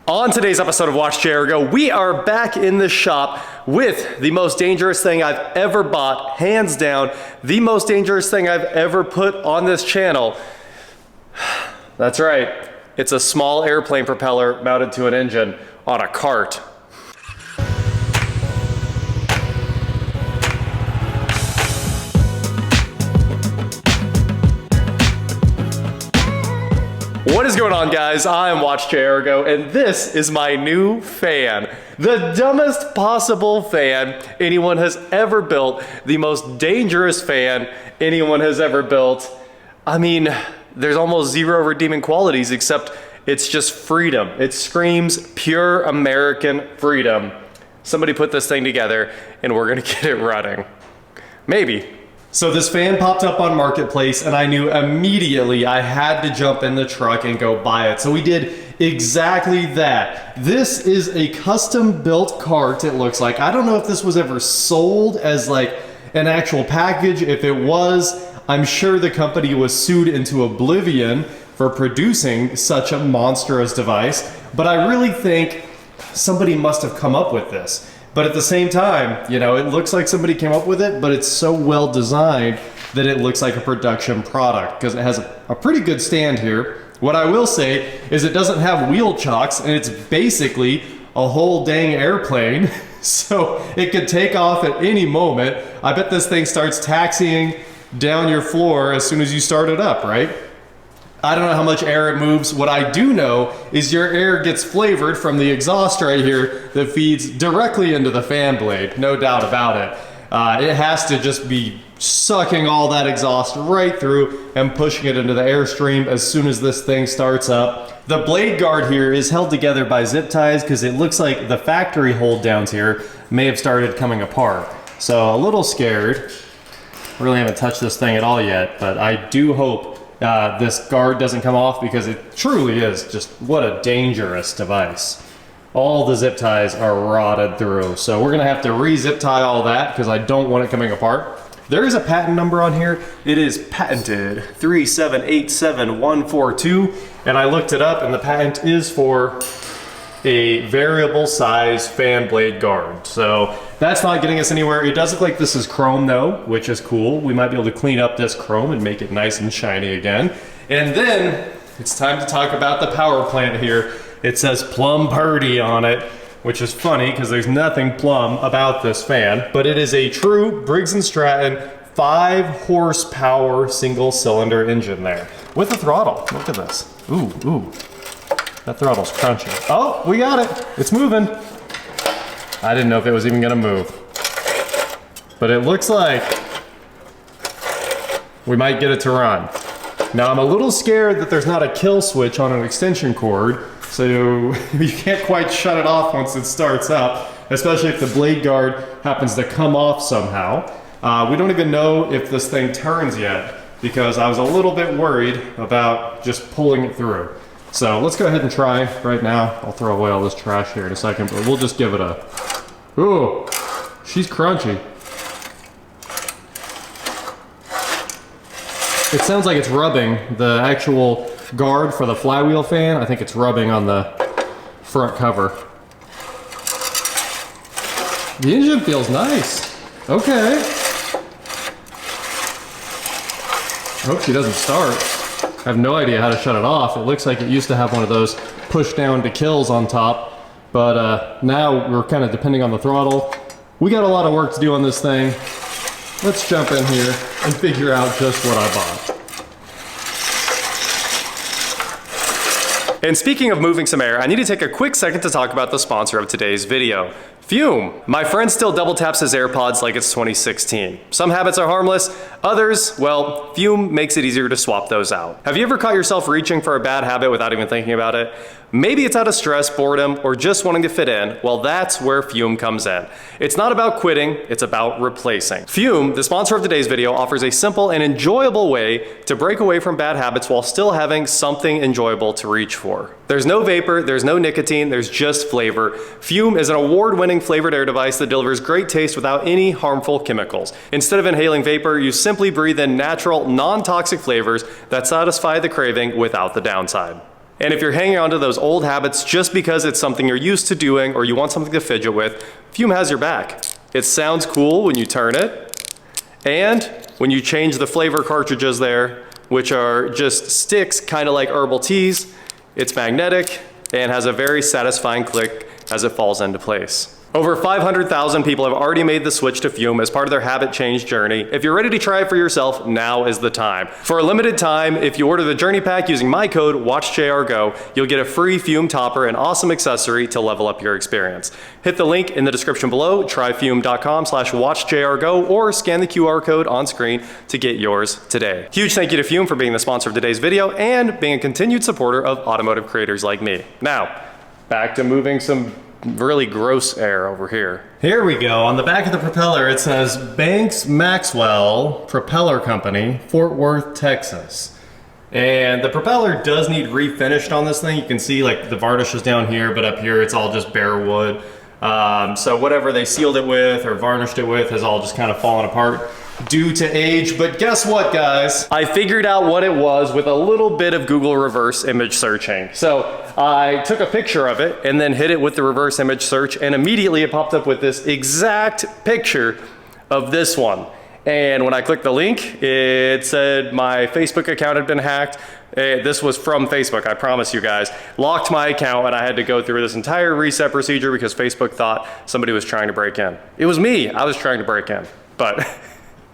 On today's episode of WatchJRGo, we are back in the shop with the most dangerous thing I've ever bought, hands down, the most dangerous thing I've ever put on this channel. That's right, it's a small airplane propeller mounted to an engine on a cart. What is going on, guys? I am WatchJRGo, and this is my new fan. The dumbest possible fan anyone has ever built, the most dangerous fan anyone has ever built. I mean, there's almost zero redeeming qualities except it's just freedom. It screams pure American freedom. Somebody put this thing together and we're gonna get it running. Maybe. So this fan popped up on Marketplace and I knew immediately I had to jump in the truck and go buy it. So we did exactly that. This is a custom built cart, it looks like. I don't know if this was ever sold as like an actual package. If it was, I'm sure the company was sued into oblivion for producing such a monstrous device. But I really think somebody must have come up with this. But at the same time, you know, it looks like somebody came up with it, but it's so well designed that it looks like a production product because it has a pretty good stand here. What I will say is it doesn't have wheel chocks and it's basically a whole dang airplane. So it could take off at any moment. I bet this thing starts taxiing down your floor as soon as you start it up, right? I don't know how much air it moves. What I do know is your air gets flavored from the exhaust right here that feeds directly into the fan blade, no doubt about it. It has to just be sucking all that exhaust right through and pushing it into the airstream as soon as this thing starts up. The blade guard here is held together by zip ties because it looks like the factory hold downs here may have started coming apart. So a little scared. Really haven't touched this thing at all yet, but I do hope this guard doesn't come off because it truly is just what a dangerous device. All the zip ties are rotted through, so we're gonna have to re-zip tie all that because I don't want it coming apart. There is a patent number on here. It is patented 3787142, and I looked it up and the patent is for a variable size fan blade guard. So that's not getting us anywhere. It does look like this is chrome though, which is cool. We might be able to clean up this chrome and make it nice and shiny again. And then it's time to talk about the power plant here. It says Plum Purdy on it, which is funny because there's nothing plum about this fan, but it is a true Briggs & Stratton 5 horsepower single cylinder engine there with a throttle. Look at this. Ooh, ooh. That throttle's crunchy. Oh, we got it. It's moving. I didn't know if it was even gonna move. But it looks like we might get it to run. Now I'm a little scared that there's not a kill switch on an extension cord, so you can't quite shut it off once it starts up, especially if the blade guard happens to come off somehow. We don't even know if this thing turns yet because I was a little bit worried about just pulling it through. So let's go ahead and try right now. I'll throw away all this trash here in a second, but we'll just give it a... Ooh, she's crunchy. It sounds like it's rubbing the actual guard for the flywheel fan. I think it's rubbing on the front cover. The engine feels nice. Okay. I hope she doesn't start. I have no idea how to shut it off. It looks like it used to have one of those push down to kills on top, but now we're kind of depending on the throttle. We got a lot of work to do on this thing. Let's jump in here and figure out just what I bought. And speaking of moving some air, I need to take a quick second to talk about the sponsor of today's video. Fume. My friend still double taps his AirPods like it's 2016. Some habits are harmless, others, well, Fume makes it easier to swap those out. Have you ever caught yourself reaching for a bad habit without even thinking about it? Maybe it's out of stress, boredom, or just wanting to fit in. Well, that's where Fume comes in. It's not about quitting, it's about replacing. Fume, the sponsor of today's video, offers a simple and enjoyable way to break away from bad habits while still having something enjoyable to reach for. There's no vapor, there's no nicotine, there's just flavor. Fume is an award-winning flavored air device that delivers great taste without any harmful chemicals. Instead of inhaling vapor, you simply breathe in natural, non-toxic flavors that satisfy the craving without the downside. And if you're hanging on to those old habits just because it's something you're used to doing or you want something to fidget with, Fume has your back. It sounds cool when you turn it, and when you change the flavor cartridges there, which are just sticks, kind of like herbal teas, it's magnetic and has a very satisfying click as it falls into place. Over 500,000 people have already made the switch to Fume as part of their habit change journey. If you're ready to try it for yourself, now is the time. For a limited time, if you order the Journey Pack using my code WatchJRGo, you'll get a free Fume topper and awesome accessory to level up your experience. Hit the link in the description below, tryfume.com/WatchJRGo, or scan the QR code on screen to get yours today. Huge thank you to Fume for being the sponsor of today's video and being a continued supporter of automotive creators like me. Now, back to moving some really gross air over here. Here we go. On the back of the propeller it says Banks Maxwell Propeller Company, Fort Worth, Texas. And the propeller does need refinished on this thing. You can see like the varnish is down here, but up here it's all just bare wood. So whatever they sealed it with or varnished it with has all just kind of fallen apart due to age. But guess what, guys? I figured out what it was with a little bit of Google reverse image searching. So I took a picture of it and then hit it with the reverse image search, and immediately it popped up with this exact picture of this one. And when I clicked the link, it said my Facebook account had been hacked. This was from Facebook, I promise you guys. Locked my account, and I had to go through this entire reset procedure because Facebook thought somebody was trying to break in. It was me, I was trying to break in, but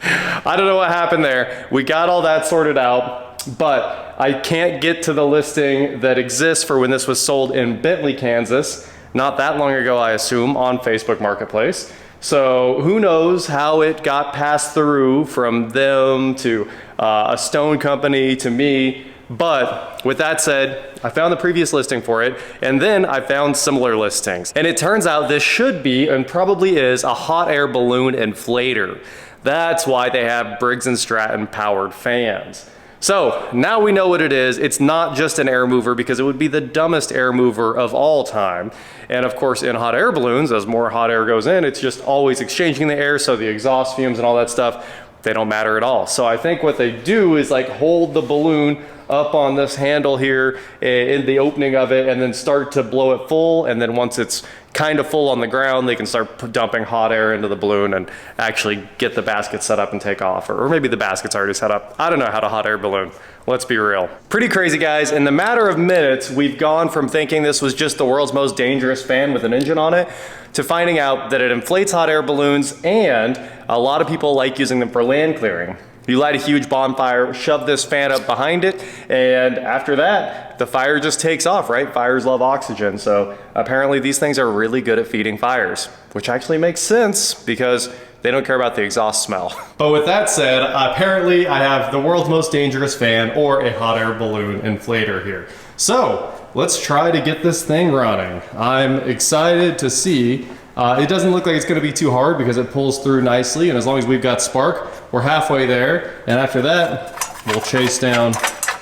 I don't know what happened there. We got all that sorted out, but I can't get to the listing that exists for when this was sold in Bentley, Kansas. Not that long ago, I assume, on Facebook Marketplace. So who knows how it got passed through from them to a stone company to me. But with that said, I found the previous listing for it, and then I found similar listings. And it turns out this should be, and probably is, a hot air balloon inflator. That's why they have Briggs & Stratton powered fans. So now we know what it is. It's not just an air mover, because it would be the dumbest air mover of all time. And of course, in hot air balloons, as more hot air goes in, it's just always exchanging the air, so the exhaust fumes and all that stuff, they don't matter at all. So I think what they do is like hold the balloon up on this handle here in the opening of it and then start to blow it full, and then once it's kind of full on the ground, they can start dumping hot air into the balloon and actually get the basket set up and take off. Or maybe the basket's already set up. I don't know how to hot air balloon. Let's be real. Pretty crazy, guys. In the matter of minutes, we've gone from thinking this was just the world's most dangerous fan with an engine on it to finding out that it inflates hot air balloons, and a lot of people like using them for land clearing. You light a huge bonfire, shove this fan up behind it, and after that, the fire just takes off, right? Fires love oxygen, so apparently these things are really good at feeding fires, which actually makes sense because they don't care about the exhaust smell. But with that said, apparently I have the world's most dangerous fan, or a hot air balloon inflator here. So let's try to get this thing running. I'm excited to see. It doesn't look like it's going to be too hard because it pulls through nicely, and as long as we've got spark, we're halfway there. And after that, we'll chase down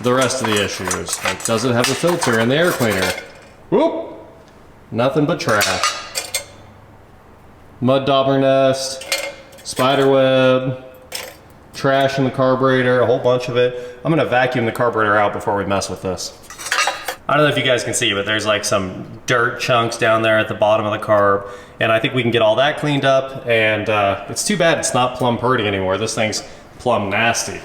the rest of the issues. Like, does it have a filter and the air cleaner? Whoop! Nothing but trash. Mud dauber nest, spider web, trash in the carburetor, a whole bunch of it. I'm going to vacuum the carburetor out before we mess with this. I don't know if you guys can see, but there's like some dirt chunks down there at the bottom of the carb, and I think we can get all that cleaned up, and it's too bad it's not plumb purty anymore. This thing's plumb nasty.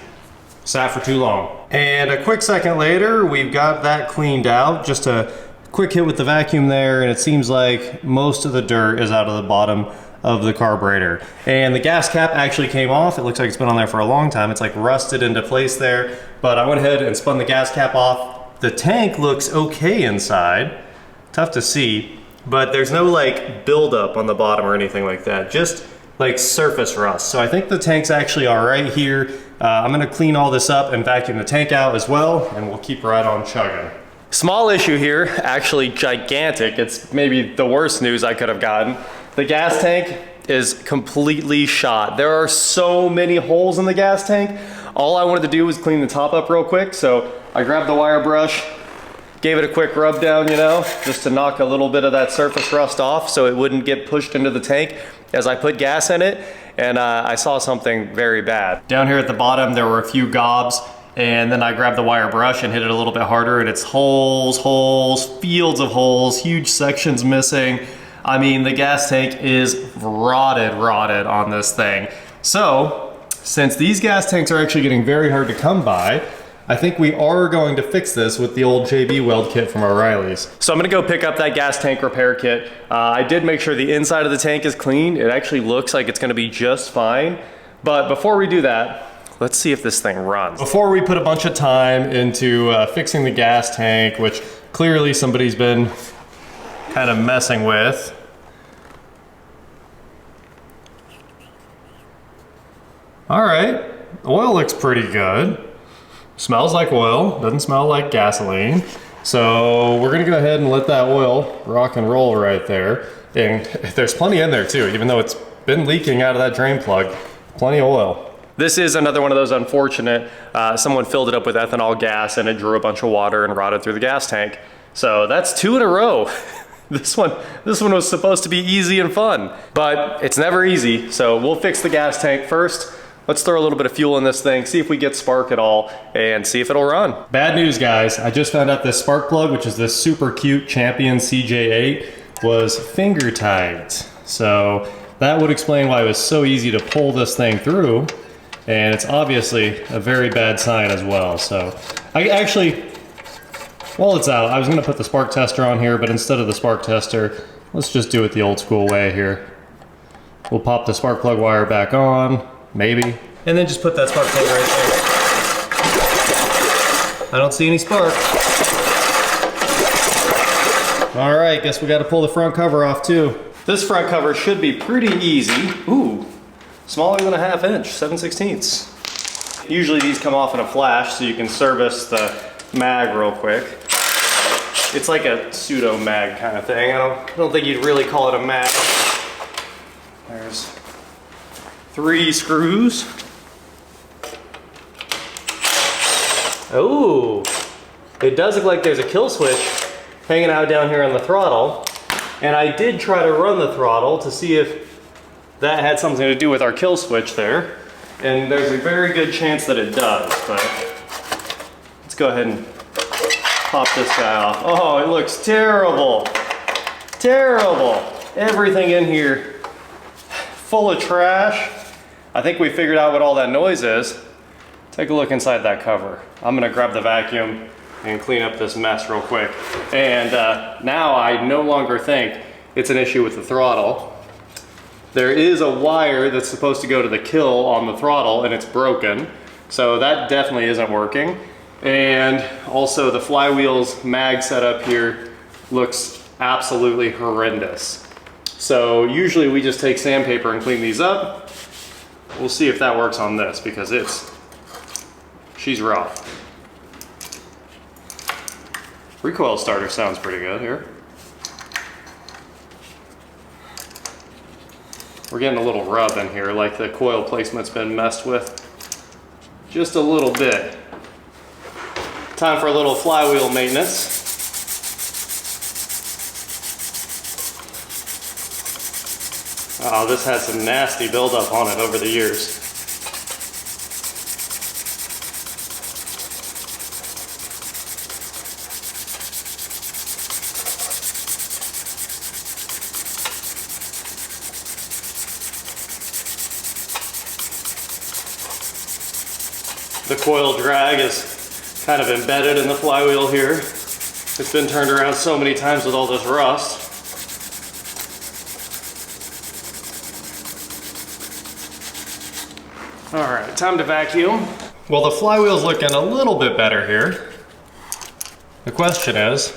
Sat for too long. And a quick second later, we've got that cleaned out. Just a quick hit with the vacuum there, and it seems like most of the dirt is out of the bottom of the carburetor. And the gas cap actually came off. It looks like it's been on there for a long time. It's like rusted into place there, but I went ahead and spun the gas cap off. The tank looks okay inside. Tough to see, but there's no like buildup on the bottom or anything like that. Just like surface rust. So I think the tank's actually all right here. I'm gonna clean all this up and vacuum the tank out as well, and we'll keep right on chugging. Small issue here, actually gigantic. It's maybe the worst news I could have gotten. The gas tank is completely shot. There are so many holes in the gas tank. All I wanted to do was clean the top up real quick, so I grabbed the wire brush, gave it a quick rub down, you know, just to knock a little bit of that surface rust off so it wouldn't get pushed into the tank as I put gas in it, and I saw something very bad. Down here at the bottom, there were a few gobs, and then I grabbed the wire brush and hit it a little bit harder, and it's holes, fields of holes, huge sections missing. I mean, the gas tank is rotted on this thing. So, since these gas tanks are actually getting very hard to come by, I think we are going to fix this with the old JB Weld kit from O'Reilly's. So I'm gonna go pick up that gas tank repair kit. I did make sure the inside of the tank is clean. It actually looks like it's gonna be just fine. But before we do that, let's see if this thing runs. Before we put a bunch of time into fixing the gas tank, which clearly somebody's been kind of messing with. All right, oil looks pretty good. Smells like oil, doesn't smell like gasoline. So we're gonna go ahead and let that oil rock and roll right there. And there's plenty in there too, even though it's been leaking out of that drain plug, plenty of oil. This is another one of those unfortunate, someone filled it up with ethanol gas and it drew a bunch of water and rotted through the gas tank. So that's 2 in a row. This one was supposed to be easy and fun, but it's never easy. So we'll fix the gas tank first. Let's throw a little bit of fuel in this thing, see if we get spark at all, and see if it'll run. Bad news, guys. I just found out this spark plug, which is this super cute Champion CJ8, was finger tagged. So that would explain why it was so easy to pull this thing through, and it's obviously a very bad sign as well. So I actually, while it's out, I was gonna put the spark tester on here, but instead of the spark tester, let's just do it the old school way here. We'll pop the spark plug wire back on, maybe. And then just put that spark plug right there. I don't see any spark. All right, guess we gotta pull the front cover off too. This front cover should be pretty easy. Ooh, smaller than a 1/2 inch, 7/16. Usually these come off in a flash so you can service the mag real quick. It's like a pseudo mag kind of thing. I don't think you'd really call it a mag. There's 3 screws. Oh, it does look like there's a kill switch hanging out down here on the throttle. And I did try to run the throttle to see if that had something to do with our kill switch there. And there's a very good chance that it does, but let's go ahead and pop this guy off. Oh, it looks terrible. Terrible. Everything in here full of trash. I think we figured out what all that noise is. Take a look inside that cover. I'm gonna grab the vacuum and clean up this mess real quick. And now I no longer think it's an issue with the throttle. There is a wire that's supposed to go to the kill on the throttle and it's broken. So that definitely isn't working. And also the flywheel's mag setup here looks absolutely horrendous. So usually we just take sandpaper and clean these up. We'll see if that works on this because she's rough. Recoil starter sounds pretty good here. We're getting a little rub in here, like the coil placement's been messed with just a little bit. Time for a little flywheel maintenance. Oh, this had some nasty buildup on it over the years. The coil drag is kind of embedded in the flywheel here. It's been turned around so many times with all this rust. All right, time to vacuum. Well, the flywheel's looking a little bit better here. The question is,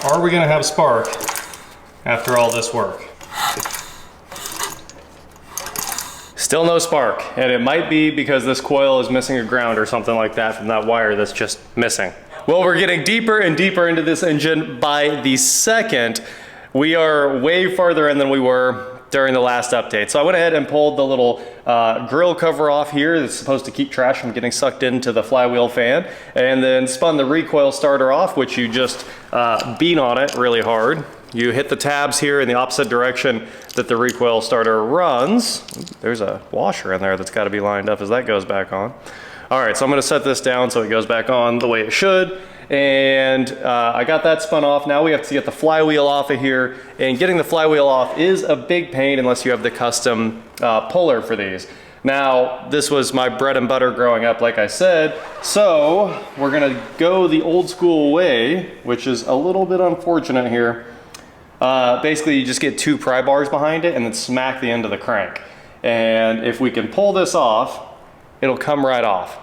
are we gonna have spark after all this work? Still no spark, and it might be because this coil is missing a ground or something like that from that wire that's just missing. Well, we're getting deeper and deeper into this engine by the second. We are way farther in than we were during the last update. So I went ahead and pulled the little grill cover off here that's supposed to keep trash from getting sucked into the flywheel fan, and then spun the recoil starter off, which you just beat on it really hard. You hit the tabs here in the opposite direction that the recoil starter runs. There's a washer in there that's got to be lined up as that goes back on. All right, so I'm gonna set this down so it goes back on the way it should. And I got that spun off. Now we have to get the flywheel off of here. And getting the flywheel off is a big pain unless you have the custom puller for these. Now, this was my bread and butter growing up, like I said. So we're gonna go the old school way, which is a little bit unfortunate here. Basically, you just get 2 pry bars behind it and then smack the end of the crank. And if we can pull this off, it'll come right off.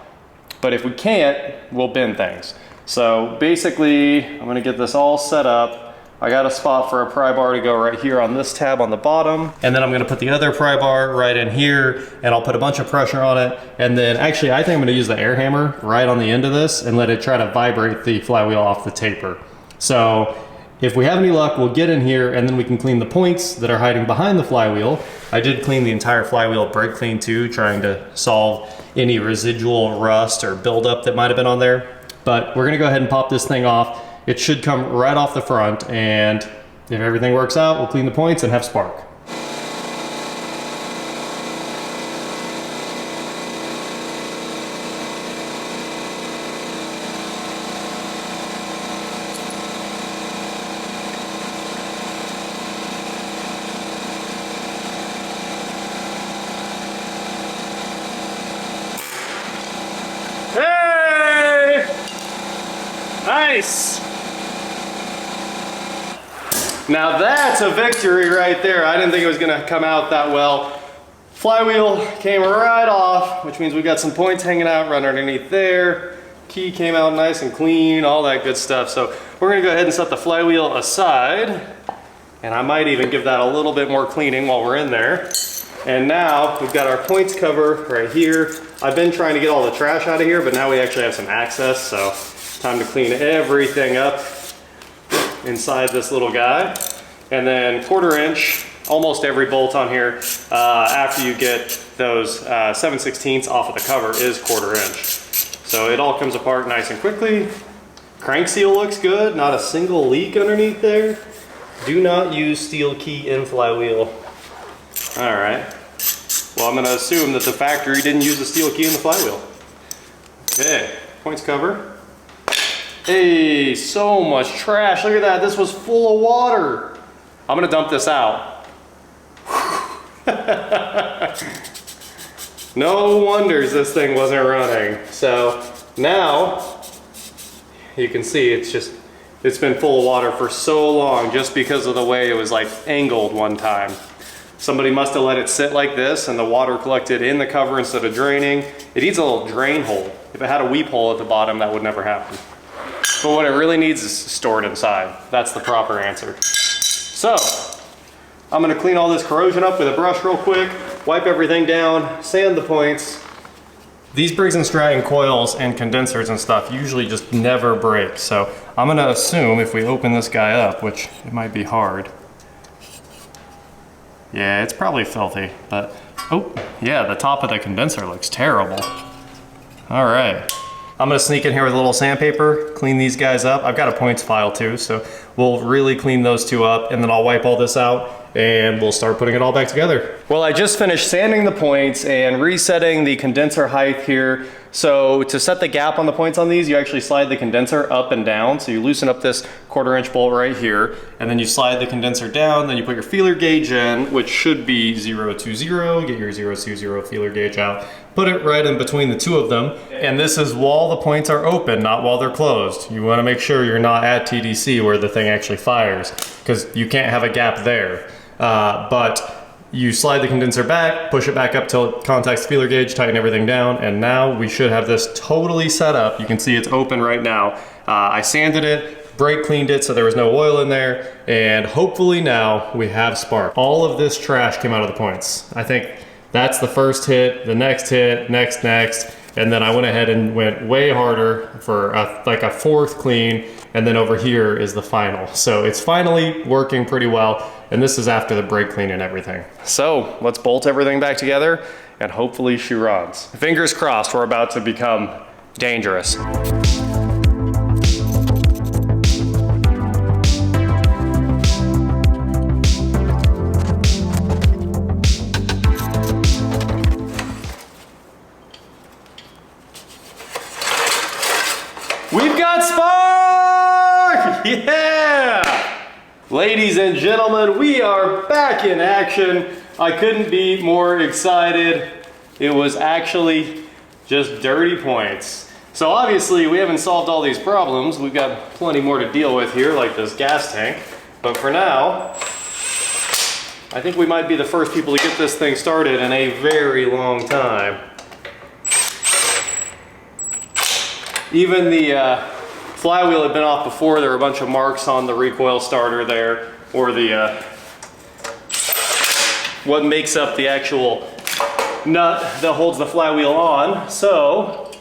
But if we can't, we'll bend things. So basically, I'm gonna get this all set up. I got a spot for a pry bar to go right here on this tab on the bottom. And then I'm gonna put the other pry bar right in here, and I'll put a bunch of pressure on it. And then actually, I think I'm gonna use the air hammer right on the end of this and let it try to vibrate the flywheel off the taper. So if we have any luck, we'll get in here and then we can clean the points that are hiding behind the flywheel. I did clean the entire flywheel brake clean too, trying to solve any residual rust or buildup that might have been on there. But we're gonna go ahead and pop this thing off. It should come right off the front, and if everything works out, we'll clean the points and have spark. Hey! Nice! Now that's a victory right there. I didn't think it was gonna come out that well. Flywheel came right off, which means we got some points hanging out right underneath there. Key came out nice and clean, all that good stuff. So we're gonna go ahead and set the flywheel aside. And I might even give that a little bit more cleaning while we're in there. And now we've got our points cover right here. I've been trying to get all the trash out of here, but now we actually have some access. So time to clean everything up inside this little guy. And then 1/4 inch, almost every bolt on here, after you get those 7/16 off of the cover is 1/4 inch. So it all comes apart nice and quickly. Crank seal looks good, not a single leak underneath there. Do not use steel key in flywheel. All right, well, I'm gonna assume that the factory didn't use a steel key in the flywheel. Okay, points cover. Hey, so much trash. Look at that. This was full of water. I'm gonna dump this out. No wonders this thing wasn't running. So now you can see it's been full of water for so long just because of the way it was like angled one time. Somebody must have let it sit like this and the water collected in the cover instead of draining. It needs a little drain hole. If it had a weep hole at the bottom, that would never happen. But what it really needs is stored inside. That's the proper answer. So, I'm gonna clean all this corrosion up with a brush real quick, wipe everything down, sand the points. These Briggs & Stratton coils and condensers and stuff usually just never break. So I'm gonna assume if we open this guy up, which it might be hard. Yeah, it's probably filthy, but, oh, yeah, the top of the condenser looks terrible. All right. I'm gonna sneak in here with a little sandpaper, clean these guys up. I've got a points file too, so we'll really clean those two up, and then I'll wipe all this out and we'll start putting it all back together. Well, I just finished sanding the points and resetting the condenser height here. So to set the gap on the points on these, you actually slide the condenser up and down. So you loosen up this 1/4 inch bolt right here, and then you slide the condenser down, then you put your feeler gauge in, which should be 020, get your 020 feeler gauge out, put it right in between the two of them. And this is while the points are open, not while they're closed. You wanna make sure you're not at TDC where the thing actually fires, because you can't have a gap there. But you slide the condenser back, push it back up till it contacts the feeler gauge, tighten everything down, and now we should have this totally set up. You can see it's open right now. I sanded it, brake cleaned it so there was no oil in there, and hopefully now we have spark. All of this trash came out of the points. I think that's the first hit, the next hit, next, and then I went ahead and went way harder for like a 4th clean, and then over here is the final. So it's finally working pretty well, and this is after the brake clean and everything. So let's bolt everything back together, and hopefully she runs. Fingers crossed, we're about to become dangerous. gentlemen, we are back in action. I couldn't be more excited. It was actually just dirty points. So obviously we haven't solved all these problems. We've got plenty more to deal with here, like this gas tank. But for now, I think we might be the first people to get this thing started in a very long time. Even the flywheel had been off before. There were a bunch of marks on the recoil starter there, or the what makes up the actual nut that holds the flywheel on. So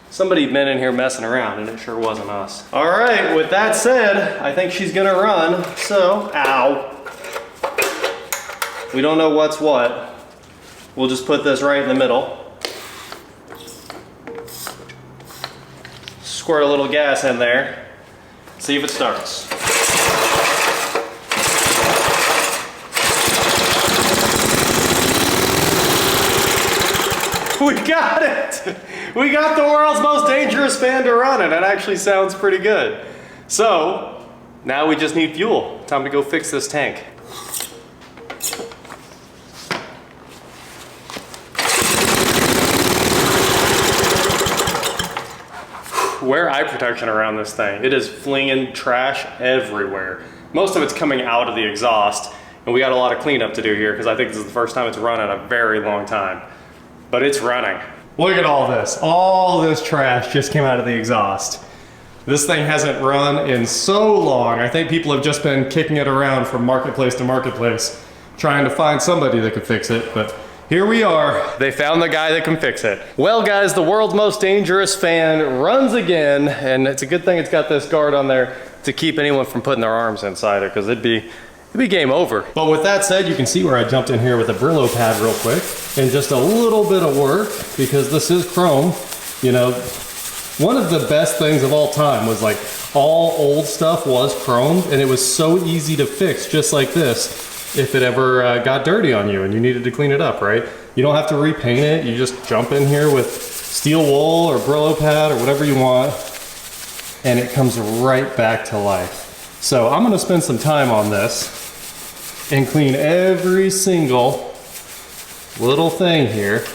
somebody had been in here messing around, and it sure wasn't us. All right, with that said, I think she's gonna run. So, ow. We don't know what's what. We'll just put this right in the middle. Squirt a little gas in there. See if it starts. We got it! We got the world's most dangerous fan to run it. It actually sounds pretty good. So, now we just need fuel. Time to go fix this tank. Wear eye protection around this thing. It is flinging trash everywhere. Most of it's coming out of the exhaust, and we got a lot of cleanup to do here because I think this is the first time it's run in a very long time. But it's running. Look at all this. All this trash just came out of the exhaust. This thing hasn't run in so long. I think people have just been kicking it around from marketplace to marketplace, trying to find somebody that could fix it, but here we are. They found the guy that can fix it. Well guys, the world's most dangerous fan runs again, and it's a good thing it's got this guard on there to keep anyone from putting their arms inside it, because it'd be game over. But with that said, you can see where I jumped in here with a Brillo pad real quick and just a little bit of work, because this is chrome. You know, one of the best things of all time was like all old stuff was chromed, and it was so easy to fix just like this if it ever got dirty on you and you needed to clean it up, right? You don't have to repaint it. You just jump in here with steel wool or Brillo pad or whatever you want, and it comes right back to life. So I'm gonna spend some time on this and clean every single little thing here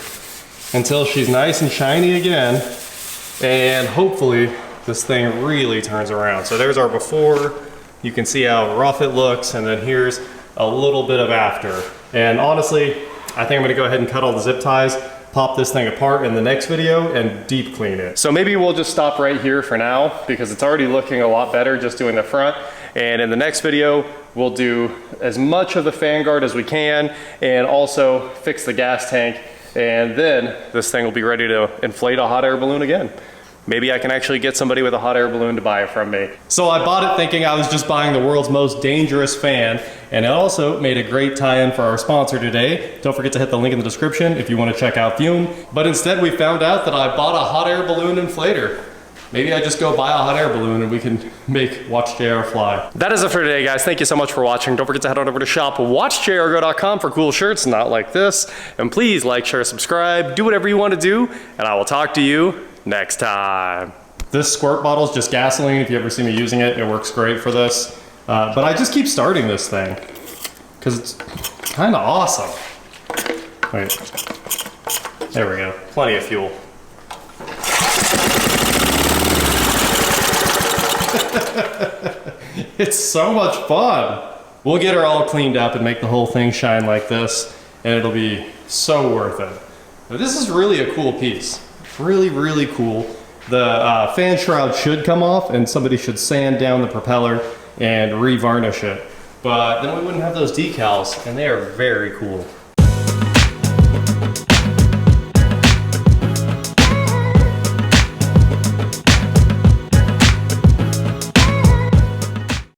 until she's nice and shiny again, and hopefully this thing really turns around. So there's our before. You can see how rough it looks, and then here's a little bit of after. And honestly, I think I'm gonna go ahead and cut all the zip ties, pop this thing apart in the next video, and deep clean it. So maybe we'll just stop right here for now, because it's already looking a lot better just doing the front. And in the next video, we'll do as much of the fan guard as we can, and also fix the gas tank. And then this thing will be ready to inflate a hot air balloon again. Maybe I can actually get somebody with a hot air balloon to buy it from me. So I bought it thinking I was just buying the world's most dangerous fan, and it also made a great tie-in for our sponsor today. Don't forget to hit the link in the description if you want to check out Fume. But instead we found out that I bought a hot air balloon inflator. Maybe I just go buy a hot air balloon and we can make WatchJR fly. That is it for today, guys. Thank you so much for watching. Don't forget to head on over to shop.WatchJRGo.com for cool shirts not like this. And please like, share, subscribe, do whatever you want to do, and I will talk to you next time. This squirt bottle is just gasoline. If you ever see me using it, it works great for this. But I just keep starting this thing because it's kind of awesome. Wait, there we go. Plenty of fuel. It's so much fun. We'll get her all cleaned up and make the whole thing shine like this, and it'll be so worth it. But this is really a cool piece. Really, really cool. The fan shroud should come off, and somebody should sand down the propeller and re-varnish it. But then we wouldn't have those decals, and they are very cool.